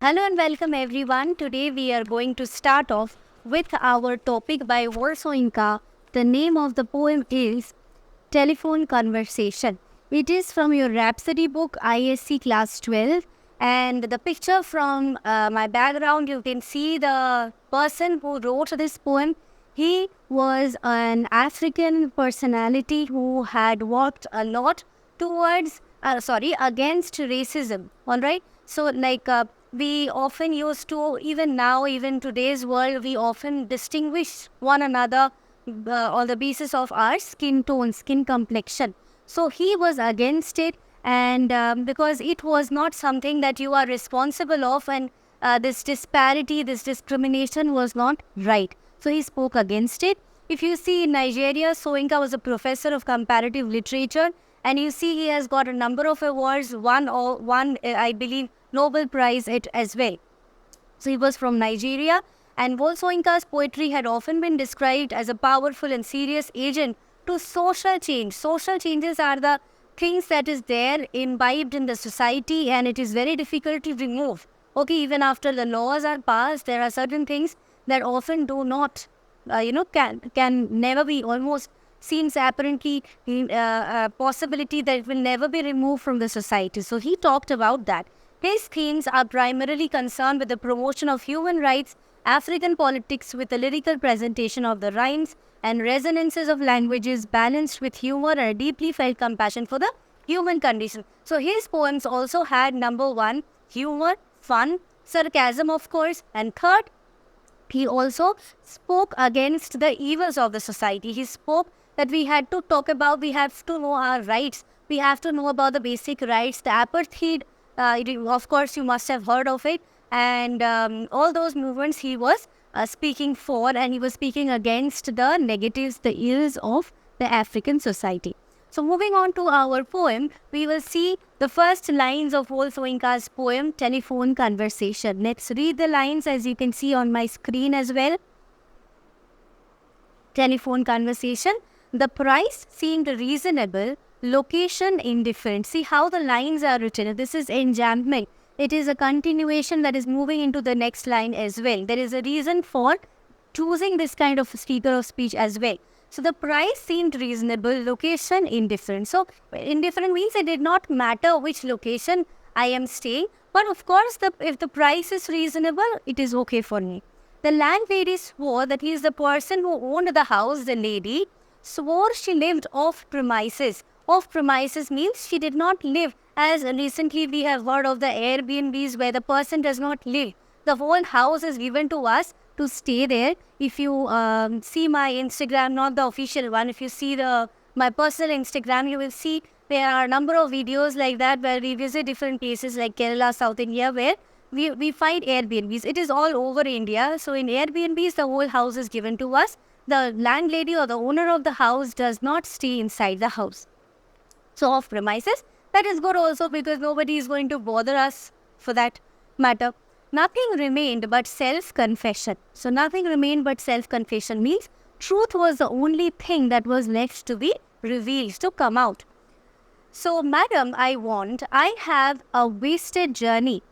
Hello and welcome everyone. Today we are going to start off with our topic by Wole Soyinka. The name of the poem is Telephone Conversation. It is from your Rhapsody book ISC class 12, and the picture from my background, you can see the person who wrote this poem. He was an African personality who had worked a lot towards against racism. All right, so we often used to, even now, even today's world, we often distinguish one another on the basis of our skin tone, skin complexion. So he was against it, and because it was not something that you are responsible of, and this disparity, this discrimination was not right. So he spoke against it. If you see in Nigeria, Soyinka was a professor of comparative literature, and you see he has got a number of awards, one I believe, Nobel Prize as well. So he was from Nigeria, and Wole Soyinka's poetry had often been described as a powerful and serious agent to social change. Social changes are the things that is there imbibed in the society, and it is very difficult to remove. Okay, even after the laws are passed, there are certain things that often do not, can never be, almost seems apparently a possibility that it will never be removed from the society. So he talked about that. His themes are primarily concerned with the promotion of human rights, African politics with a lyrical presentation of the rhymes and resonances of languages balanced with humor and a deeply felt compassion for the human condition. So his poems also had number one, humor, fun, sarcasm of course, and third, he also spoke against the evils of the society. He spoke that we have to know our rights. We have to know about the basic rights, the apartheid. Of course, you must have heard of it. And all those movements he was speaking for, and he was speaking against the negatives, the ills of the African society. So moving on to our poem, we will see the first lines of Wole Soyinka's poem, Telephone Conversation. Let's read the lines as you can see on my screen as well. Telephone conversation. The price seemed reasonable, location indifferent. See how the lines are written. This is enjambment. It is a continuation that is moving into the next line as well. There is a reason for choosing this kind of figure of speech as well. So the price seemed reasonable, location indifferent. So indifferent means it did not matter which location I am staying. But of course, if the price is reasonable, it is okay for me. The landlady swore that he is the person who owned the house. The lady swore she lived off premises. Off premises means she did not live, as recently we have heard of the Airbnbs where the person does not live. The whole house is given to us to stay there. If you see my Instagram, not the official one, if you see my personal Instagram, you will see there are a number of videos like that where we visit different places like Kerala, South India, where we find Airbnbs. It is all over India. So in Airbnbs, the whole house is given to us. The landlady or the owner of the house does not stay inside the house. So off premises, that is good also because nobody is going to bother us for that matter. Nothing remained but self-confession. So nothing remained but self-confession means truth was the only thing that was left to be revealed, to come out. So madam, I have a wasted journey.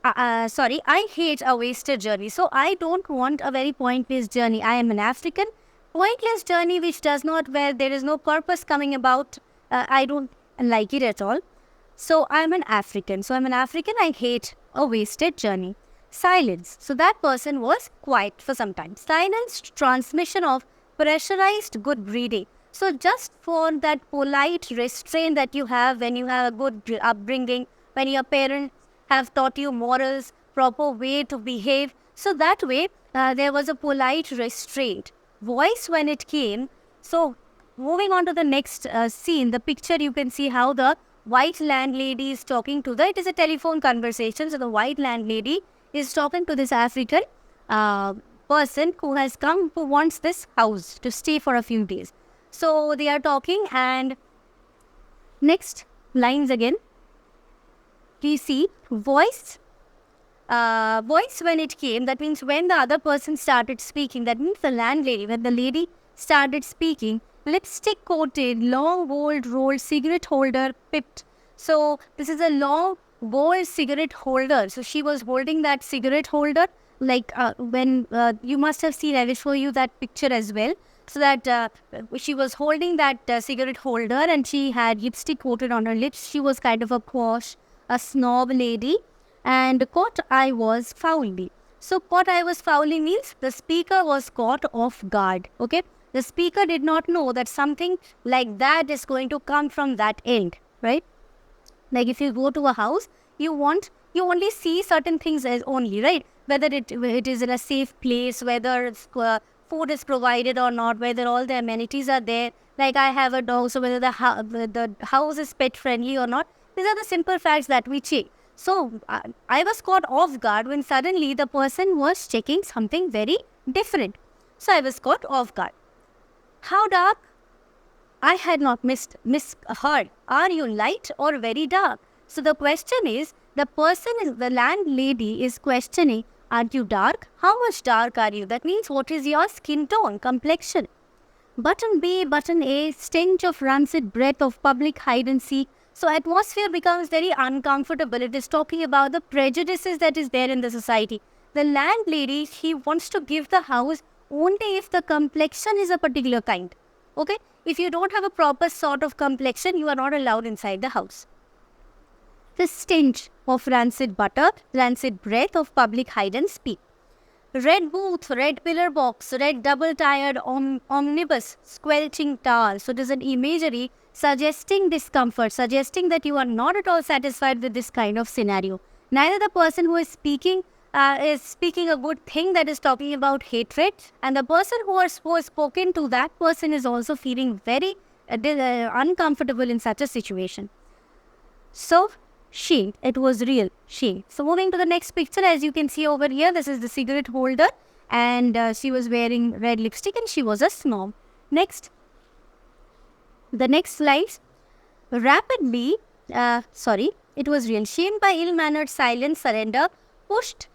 I hate a wasted journey. So I don't want a very pointless journey. I am an African. Pointless journey which does not, where there is no purpose coming about. I don't like it at all. So I'm an African. I hate a wasted journey. Silence. So that person was quiet for some time. Silence, transmission of pressurized good breeding. So just for that polite restraint that you have when you have a good upbringing, when your parents have taught you morals, proper way to behave. So that way, there was a polite restraint. Voice when it came. So moving on to the next scene, the picture, you can see how the white landlady is talking to it is a telephone conversation. So the white landlady is talking to this African person who has come, who wants this house to stay for a few days. So they are talking, and next lines again. We see voice when it came. That means when the other person started speaking. That means the landlady, when the lady started speaking. Lipstick coated, long gold rolled cigarette holder pipped. So this is a long gold cigarette holder. So she was holding that cigarette holder, like when you must have seen, I will show you that picture as well. So that she was holding that cigarette holder and she had lipstick coated on her lips. She was kind of a posh, a snob lady, and caught I was foully. So caught I was foully means the speaker was caught off guard. Okay, the speaker did not know that something like that is going to come from that end, right? Like if you go to a house, you only see certain things as only, right? Whether it is in a safe place, whether food is provided or not, whether all the amenities are there. Like I have a dog, so whether the house is pet friendly or not. These are the simple facts that we check. So I was caught off guard when suddenly the person was checking something very different. So I was caught off guard. How dark? I had not misheard. Are you light or very dark? So the question is, the landlady is questioning, are you dark? How much dark are you? That means what is your skin tone, complexion? Button B, button A, stench of rancid breath of public hide and seek. So atmosphere becomes very uncomfortable. It is talking about the prejudices that is there in the society. The landlady, he wants to give the house only if the complexion is a particular kind. Okay? If you don't have a proper sort of complexion, you are not allowed inside the house. The stench of rancid butter, rancid breath of public hide and speak. Red booth, red pillar box, red double-tired omnibus, squelching tar. So it is an imagery suggesting discomfort, suggesting that you are not at all satisfied with this kind of scenario. Neither the person who is speaking a good thing, that is talking about hatred, and the person who has spoken to that person is also feeling very uncomfortable in such a situation. So she, it was real, she. So moving to the next picture, as you can see over here, this is the cigarette holder, and she was wearing red lipstick and she was a snob. Next, the next slide. Rapidly, it was real. Shamed by ill-mannered silence, surrender, pushed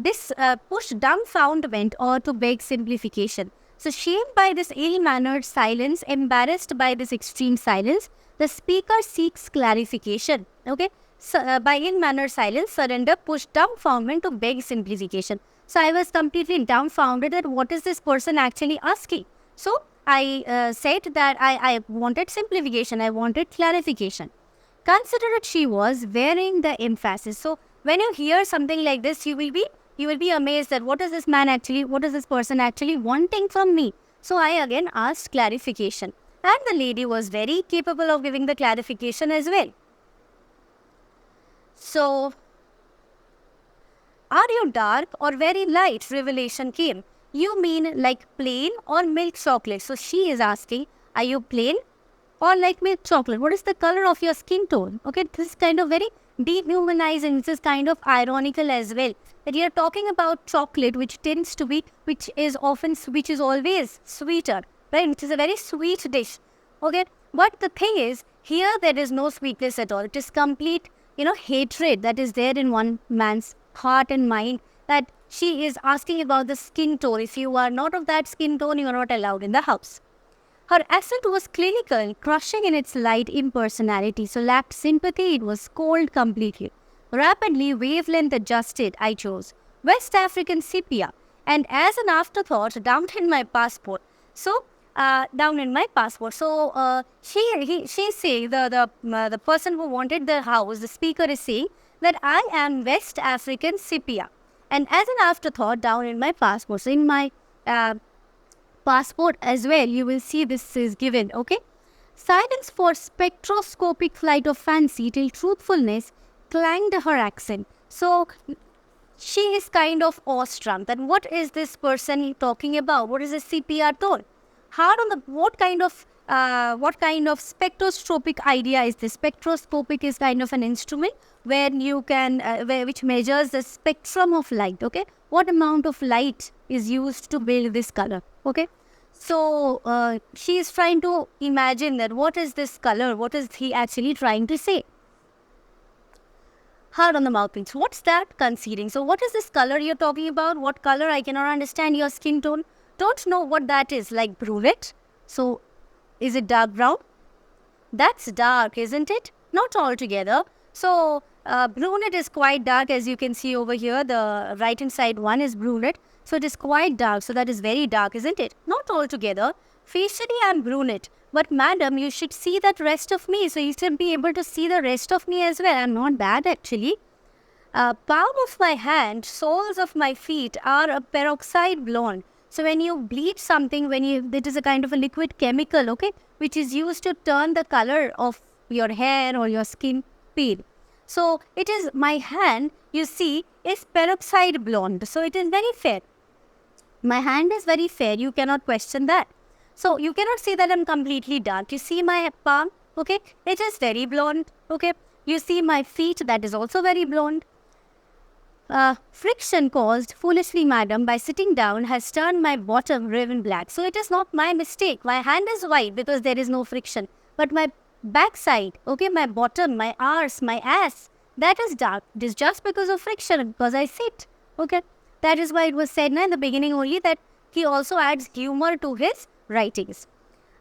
dumbfoundment or to beg simplification. So shamed by this ill-mannered silence, embarrassed by this extreme silence, the speaker seeks clarification. Okay, so by ill-mannered silence, surrender, push, dumbfoundment to beg simplification. So I was completely dumbfounded that what is this person actually asking. So I said that I wanted simplification, I wanted clarification. Considerate she was, wearing the emphasis. So when you hear something like this, you will be amazed that what is this person actually wanting from me. So I again asked clarification. And the lady was very capable of giving the clarification as well. So, are you dark or very light? Revelation came. You mean like plain or milk chocolate? So she is asking, are you plain or like milk chocolate? What is the color of your skin tone? Okay, this is kind of very dehumanizing. This is kind of ironical as well. That you are talking about chocolate, which is always sweeter. Right? It is a very sweet dish. Okay. But the thing is, here there is no sweetness at all. It is complete, hatred that is there in one man's heart and mind, that she is asking about the skin tone. If you are not of that skin tone, you are not allowed in the house. Her accent was clinical, crushing in its light impersonality. So lacked sympathy, it was cold completely. Rapidly, wavelength adjusted, I chose West African sepia. And as an afterthought, down in my passport. So, she's saying, the person who wanted the house, the speaker is saying that I am West African sepia. And as an afterthought, down in my passport, so in my passport as well, you will see this is given, okay? Silence for spectroscopic flight of fancy till truthfulness clanged her accent. So, she is kind of awestruck that what is this person talking about? What is a sepia tone? What kind of spectroscopic idea is this? Spectroscopic is kind of an instrument where you can, which measures the spectrum of light, okay? What amount of light is used to build this color, okay? So, she is trying to imagine that what is this color? What is he actually trying to say? Hard on the mouthpiece. What's that? Conceding. So, what is this color you're talking about? What color? I cannot understand your skin tone. Don't know what that is. Like brunette. So, is it dark brown? That's dark, isn't it? Not altogether. So, brunette is quite dark, as you can see over here. The right-hand side one is brunette. So, it is quite dark. So, that is very dark, isn't it? Not altogether. Facially, I am brunette. But, madam, you should see that rest of me. So, you should be able to see the rest of me as well. I am not bad, actually. Palm of my hand, soles of my feet are a peroxide blonde. So when you bleach something, it is a kind of a liquid chemical, okay, which is used to turn the color of your hair or your skin pale. So it is, my hand, you see, is peroxide blonde. So it is very fair. My hand is very fair. You cannot question that. So you cannot say that I'm completely dark. You see my palm, okay, it is very blonde, okay. You see my feet, that is also very blonde. Friction caused foolishly, madam, by sitting down has turned my bottom raven black. So it is not my mistake. My hand is white because there is no friction. But my backside, okay, my bottom, my arse, my ass, that is dark. It is just because of friction, because I sit. Okay. That is why it was said in the beginning only that he also adds humor to his writings.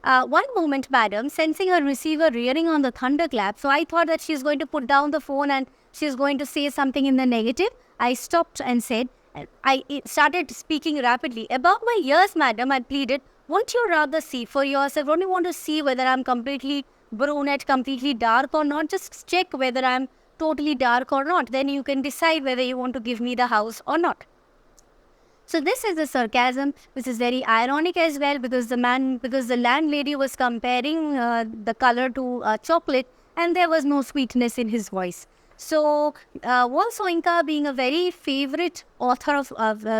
One moment, madam, sensing her receiver rearing on the thunderclap, so I thought that she's going to put down the phone and she's going to say something in the negative. I stopped and said, I started speaking rapidly. Above my ears, madam, I pleaded, won't you rather see for yourself? Don't you want to see whether I'm completely brunette, completely dark or not? Just check whether I'm totally dark or not. Then you can decide whether you want to give me the house or not. So this is the sarcasm, which is very ironic as well, because the landlady was comparing the color to chocolate, and there was no sweetness in his voice. So Wole Soyinka, being a very favorite author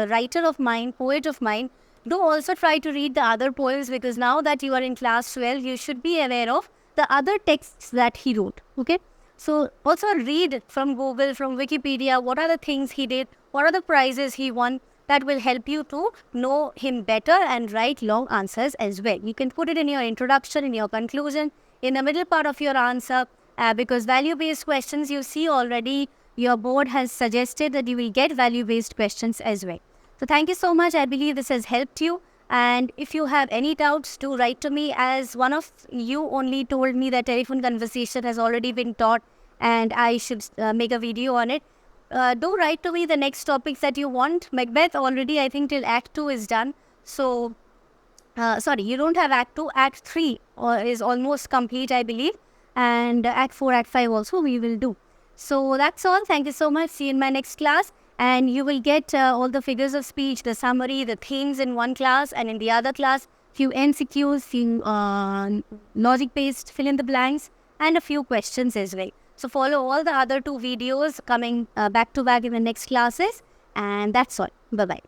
writer of mine, poet of mine, do also try to read the other poems, because now that you are in class 12, you should be aware of the other texts that he wrote. Okay. So also read from Google, from Wikipedia, what are the things he did, what are the prizes he won. That will help you to know him better and write long answers as well. You can put it in your introduction, in your conclusion, in the middle part of your answer, because value-based questions, you see already your board has suggested that you will get value-based questions as well. So thank you so much. I believe this has helped you. And if you have any doubts, do write to me, as one of you only told me that telephone conversation has already been taught and I should make a video on it. Do write to me the next topics that you want. Macbeth already, I think, till Act 2 is done. So, sorry, you don't have Act 2. Act 3 is almost complete, I believe. And Act 4, Act 5 also we will do. So, that's all. Thank you so much. See you in my next class. And you will get all the figures of speech, the summary, the themes in one class. And in the other class, few MCQs, few logic-based fill in the blanks, and a few questions as well. So follow all the other 2 videos coming back to back in the next classes. And that's all. Bye-bye.